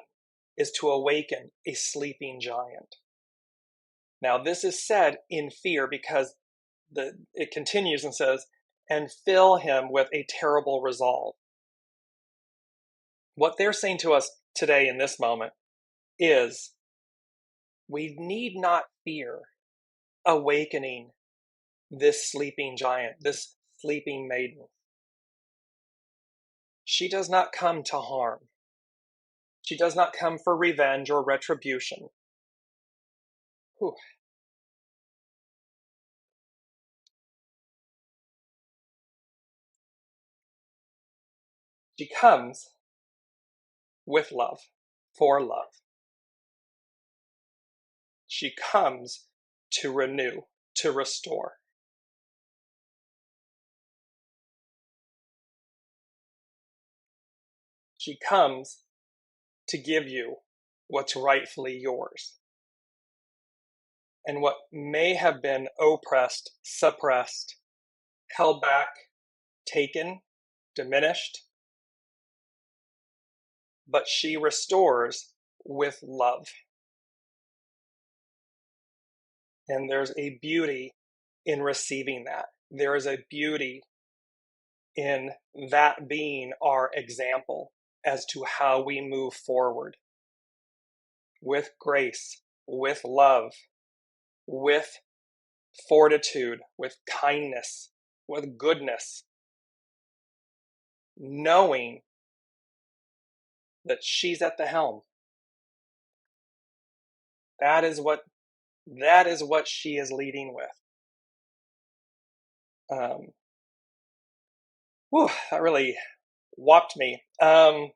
is to awaken a sleeping giant. Now, this is said in fear because it continues and says, and fill him with a terrible resolve. What they're saying to us today in this moment is we need not fear awakening this sleeping giant, this sleeping maiden. She does not come to harm. She does not come for revenge or retribution. Whew. She comes with love, for love. She comes to renew, to restore. She comes to give you what's rightfully yours. And what may have been oppressed, suppressed, held back, taken, diminished, but she restores with love. And there's a beauty in receiving that. There is a beauty in that being our example as to how we move forward with grace, with love, with fortitude, with kindness, with goodness, knowing that she's at the helm. That is what she is leading with. That really whopped me. And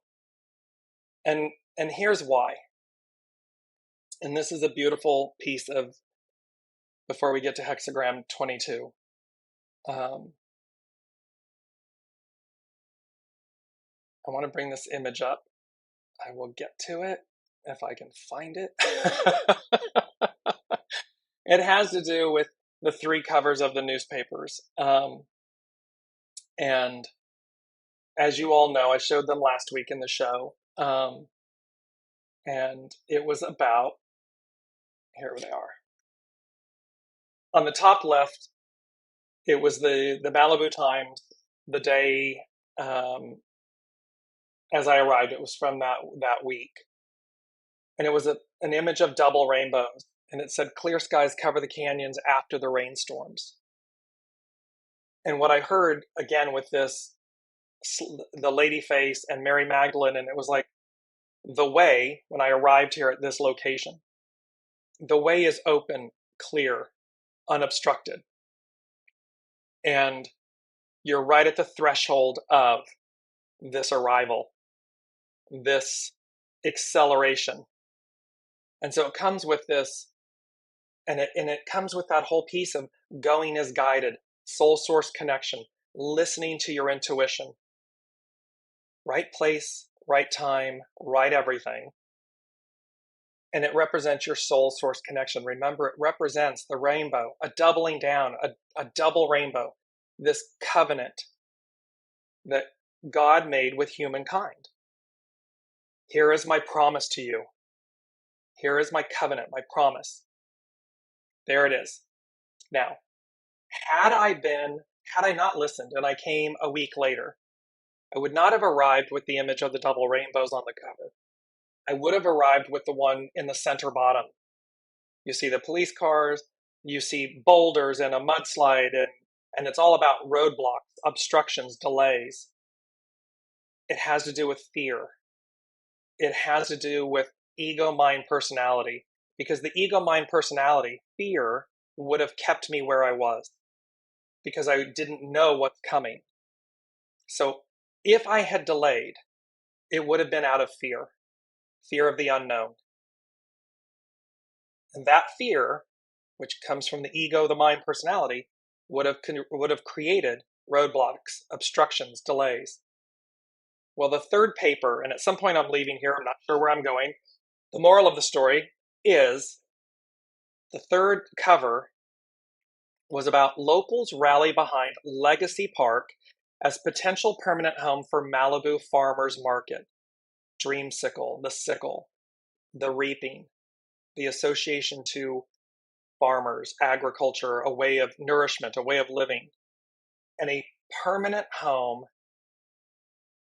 here's why. And this is a beautiful piece of, before we get to hexagram 22. I want to bring this image up. I will get to it if I can find it. It has to do with the 3 covers of the newspapers. And as you all know, I showed them last week in the show. And it was about Here they are. On the top left, it was the Malibu Times, the day as I arrived. It was from that week. And it was an image of double rainbows. And it said, clear skies cover the canyons after the rainstorms. And what I heard, again, with this, the lady face and Mary Magdalene, and it was like, the way, when I arrived here at this location, the way is open, clear, unobstructed. And you're right at the threshold of this arrival, this acceleration. And so it comes with this, and it comes with that whole piece of going as guided, soul source connection, listening to your intuition, right place, right time, right everything. And it represents your soul source connection. Remember, it represents the rainbow, a doubling down, a double rainbow, this covenant that God made with humankind. Here is my promise to you. Here is my covenant, my promise. There it is. Now, had I not listened and I came a week later, I would not have arrived with the image of the double rainbows on the cover. I would have arrived with the one in the center bottom. You see the police cars, you see boulders and a mudslide, and it's all about roadblocks, obstructions, delays. It has to do with fear. It has to do with ego, mind, personality. Because the ego, mind, personality, fear, would have kept me where I was. Because I didn't know what's coming. So if I had delayed, it would have been out of fear of the unknown. And that fear, which comes from the ego, the mind, personality, would have created roadblocks, obstructions, delays. Well, the third paper, and at some point I'm leaving here, I'm not sure where I'm going. The moral of the story is the third cover was about locals rally behind Legacy Park as potential permanent home for Malibu farmers market. Dreamsicle, the sickle, the reaping, the association to farmers, agriculture, a way of nourishment, a way of living, and a permanent home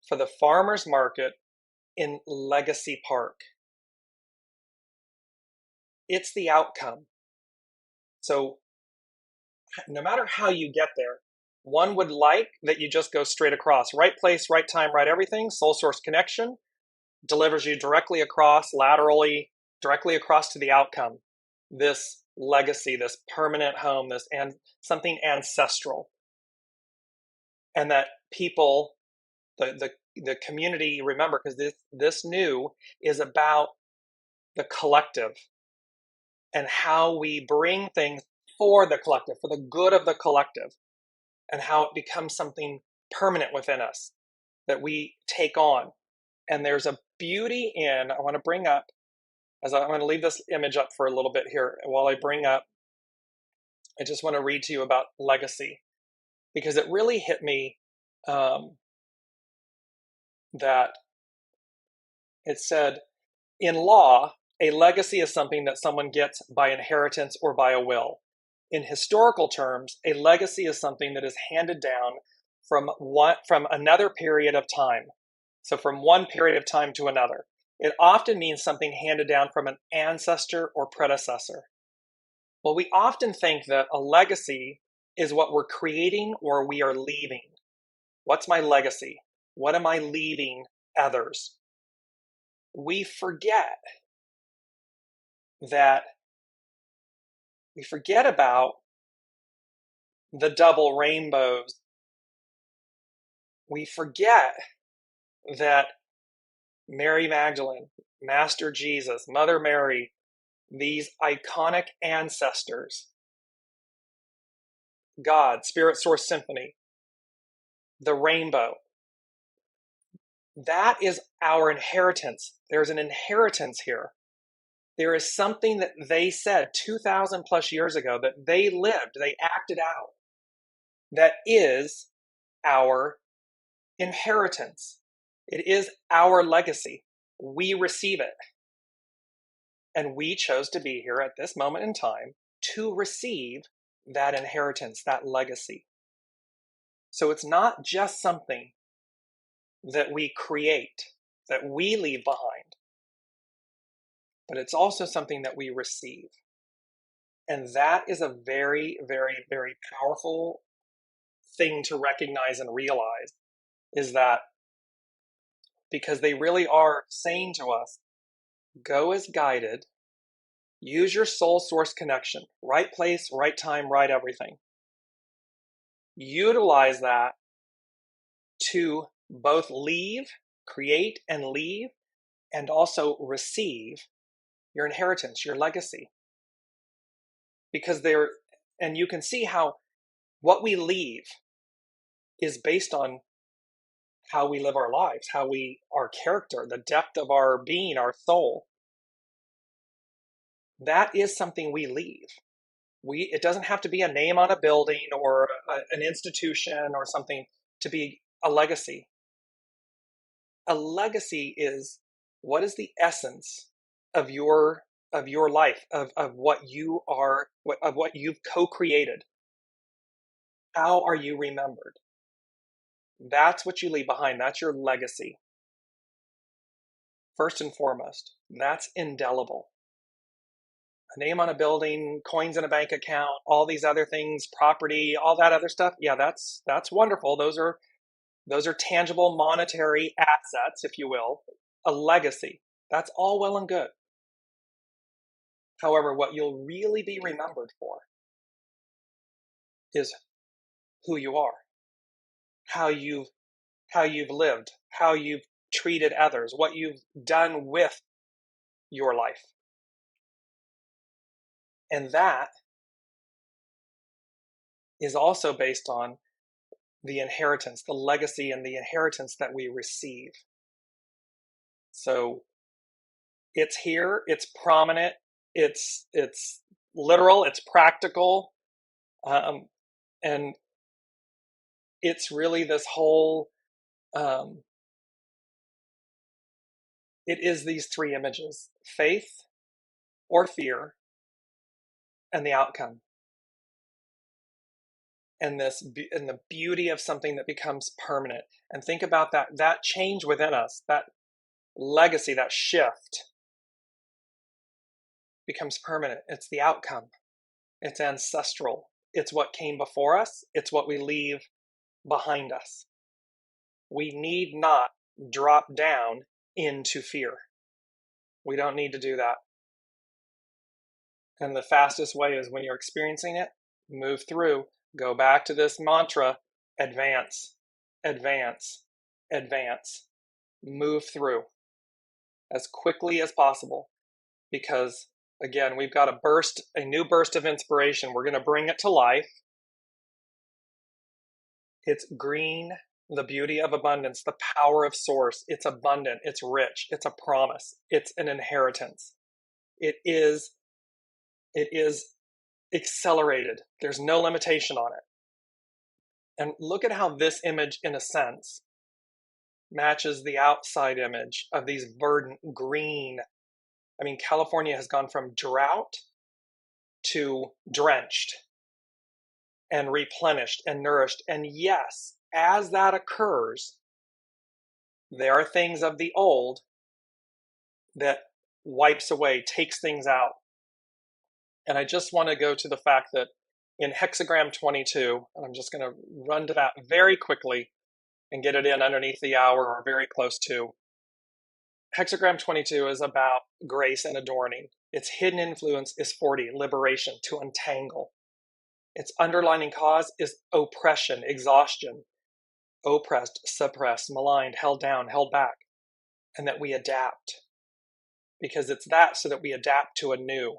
for the farmers market in Legacy Park. It's the outcome. So no matter how you get there, one would like that you just go straight across. Right place, right time, right everything. Soul source connection delivers you directly across, laterally, directly across to the outcome. This legacy, this permanent home, and something ancestral. And that people, the community, remember, because this new is about the collective and how we bring things for the collective, for the good of the collective, and how it becomes something permanent within us that we take on. And there's a beauty in, I want to bring up, I'm going to leave this image up for a little bit here. While I bring up, I just want to read to you about legacy, because it really hit me that it said, in law, a legacy is something that someone gets by inheritance or by a will. In historical terms, a legacy is something that is handed down from another period of time. So from one period of time to another. It often means something handed down from an ancestor or predecessor. Well, we often think that a legacy is what we're creating or we are leaving. What's my legacy? What am I leaving others? We forget about the double rainbows. We forget that Mary Magdalene, Master Jesus, Mother Mary, these iconic ancestors, God, Spirit Source Symphony, the rainbow, that is our inheritance. There's an inheritance here. There is something that they said 2,000 plus years ago that they lived, they acted out, that is our inheritance. It is our legacy. We receive it. And we chose to be here at this moment in time to receive that inheritance, that legacy. So it's not just something that we create, that we leave behind, but it's also something that we receive. And that is a very, very, very powerful thing to recognize and realize, is that because they really are saying to us, go as guided, use your soul source connection, right place, right time, right everything. Utilize that to both leave, create and leave, and also receive your inheritance, your legacy. Because and you can see how what we leave is based on how we live our lives, our character, the depth of our being, our soul. That is something we leave. It doesn't have to be a name on a building or an institution or something to be a legacy. A legacy is, what is the essence of your life, of what you are, of what you've co-created. How are you remembered? That's what you leave behind. That's your legacy. First and foremost, that's indelible. A name on a building, coins in a bank account, all these other things, property, all that other stuff. Yeah, that's wonderful. Those are tangible monetary assets, if you will. A legacy. That's all well and good. However, what you'll really be remembered for is who you are, how you've lived, how you've treated others, what you've done with your life. And that is also based on the inheritance, the legacy and the inheritance that we receive. So it's here, it's prominent, it's literal, it's practical, and it's really this whole, it is these three images: faith or fear, and the outcome. And the beauty of something that becomes permanent. And think about that change within us, that legacy, that shift becomes permanent. It's the outcome. It's ancestral. It's what came before us. It's what we leave behind us. We need not drop down into fear. We don't need to do that. And the fastest way is, when you're experiencing it, move through. Go back to this mantra: advance, advance, advance. Move through as quickly as possible, because again, we've got a new burst of inspiration. We're going to bring it to life. It's green, the beauty of abundance, the power of source. It's abundant, it's rich, it's a promise, it's an inheritance. It is accelerated. There's no limitation on it. And look at how this image, in a sense, matches the outside image of these verdant green. I mean, California has gone from drought to drenched and replenished and nourished. And yes, as that occurs, there are things of the old that wipes away, takes things out. And I just want to go to the fact that in hexagram 22, and I'm just going to run to that very quickly and get it in underneath the hour or very close to. Hexagram 22 is about grace and adorning. Its hidden influence is 40, liberation, to untangle. Its underlining cause is oppression, exhaustion, oppressed, suppressed, maligned, held down, held back, and that we adapt. Because it's that, so that we adapt to a new.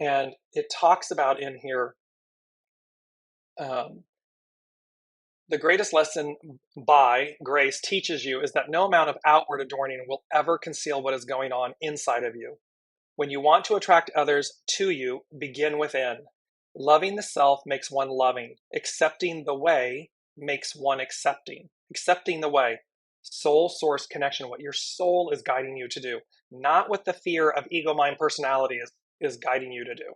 And it talks about in here, the greatest lesson by grace teaches you is that no amount of outward adorning will ever conceal what is going on inside of you. When you want to attract others to you, begin within. Loving the self makes one loving. Accepting the way makes one accepting. Accepting the way. soul source connection, what your soul is guiding you to do, not what the fear of ego, mind, personality is guiding you to do.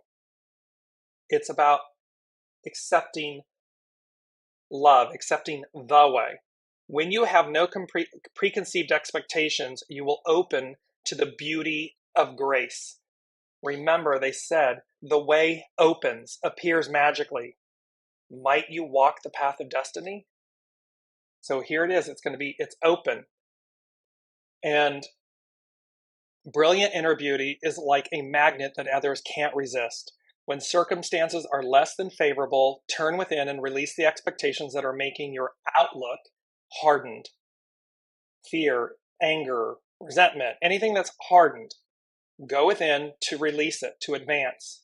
It's about accepting love, accepting the way. When you have no preconceived expectations, you will open to the beauty of grace. Remember, they said, the way opens, appears magically. Might you walk the path of destiny? So here it is. It's open. And brilliant inner beauty is like a magnet that others can't resist. When circumstances are less than favorable, turn within and release the expectations that are making your outlook hardened. Fear, anger, resentment, anything that's hardened, go within to release it, to advance.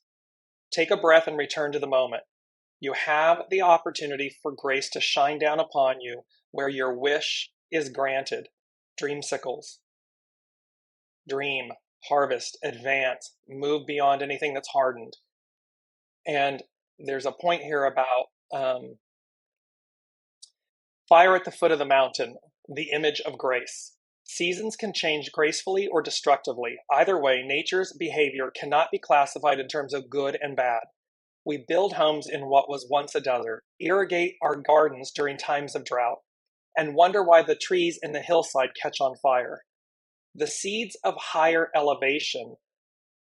Take a breath and return to the moment. You have the opportunity for grace to shine down upon you where your wish is granted. Dreamsicles. Dream, harvest, advance, move beyond anything that's hardened. And there's a point here about fire at the foot of the mountain, the image of grace. Seasons can change gracefully or destructively. Either way, nature's behavior cannot be classified in terms of good and bad. We build homes in what was once a desert, irrigate our gardens during times of drought, and wonder why the trees in the hillside catch on fire. The seeds of higher elevation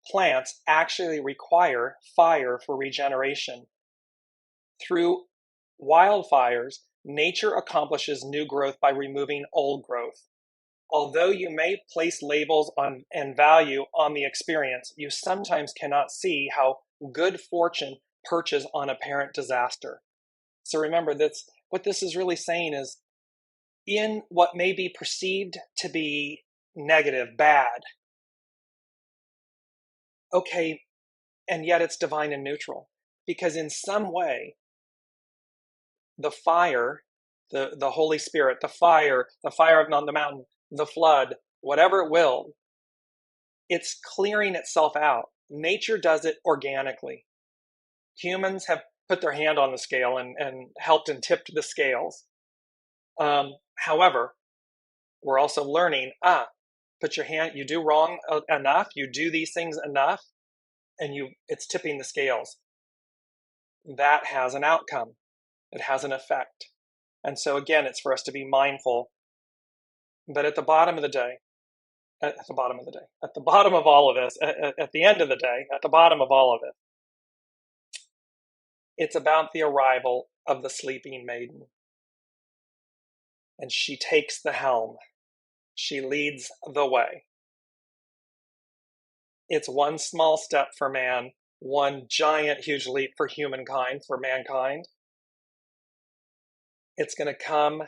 plants actually require fire for regeneration. Through wildfires, nature accomplishes new growth by removing old growth. Although you may place labels on and value on the experience, you sometimes cannot see how good fortune perches on apparent disaster. So remember, what this is really saying is, in what may be perceived to be negative, bad, okay, and yet it's divine and neutral. Because in some way, the fire, the Holy Spirit, the fire on the mountain, the flood, whatever it will, it's clearing itself out. Nature does it organically. Humans have put their hand on the scale and helped and tipped the scales. However, we're also learning, put your hand, you do wrong enough, you do these things enough, and it's tipping the scales. That has an outcome. It has an effect. And so again, it's for us to be mindful. But at the bottom of the day, at the bottom of all of this, at the end of the day, at the bottom of all of it, it's about the arrival of the sleeping maiden. And she takes the helm. She leads the way. It's one small step for man, one giant, huge leap for humankind, for mankind. It's going to come.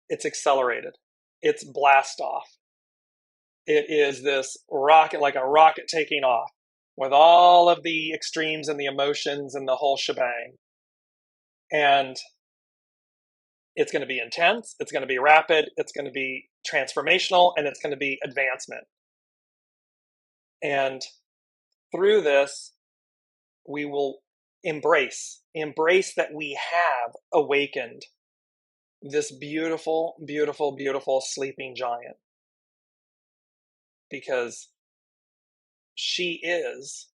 It's accelerated. It's Blastoff. It is this rocket, like a rocket taking off, with all of the extremes and the emotions and the whole shebang. And it's going to be intense, it's going to be rapid, it's going to be transformational, and it's going to be advancement. And through this, we will embrace that we have awakened this beautiful, beautiful, beautiful sleeping giant. Because she is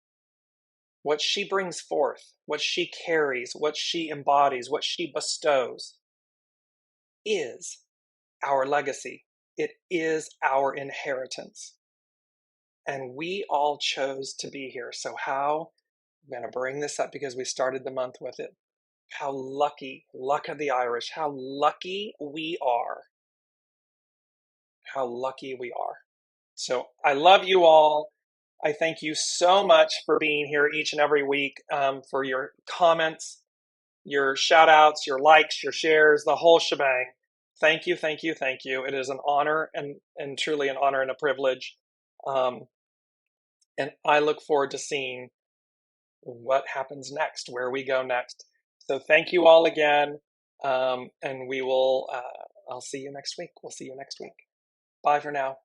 what she brings forth, what she carries, what she embodies, what she bestows is our legacy. It is our inheritance. And we all chose to be here. So how, I'm going to bring this up because we started the month with it. How lucky, luck of the Irish, how lucky we are. How lucky we are. So I love you all. I thank you so much for being here each and every week, for your comments, your shout outs, your likes, your shares, the whole shebang. Thank you, thank you, thank you. It is an honor and truly an honor and a privilege. And I look forward to seeing what happens next, where we go next. So thank you all again. And we will, I'll see you next week. We'll see you next week. Bye for now.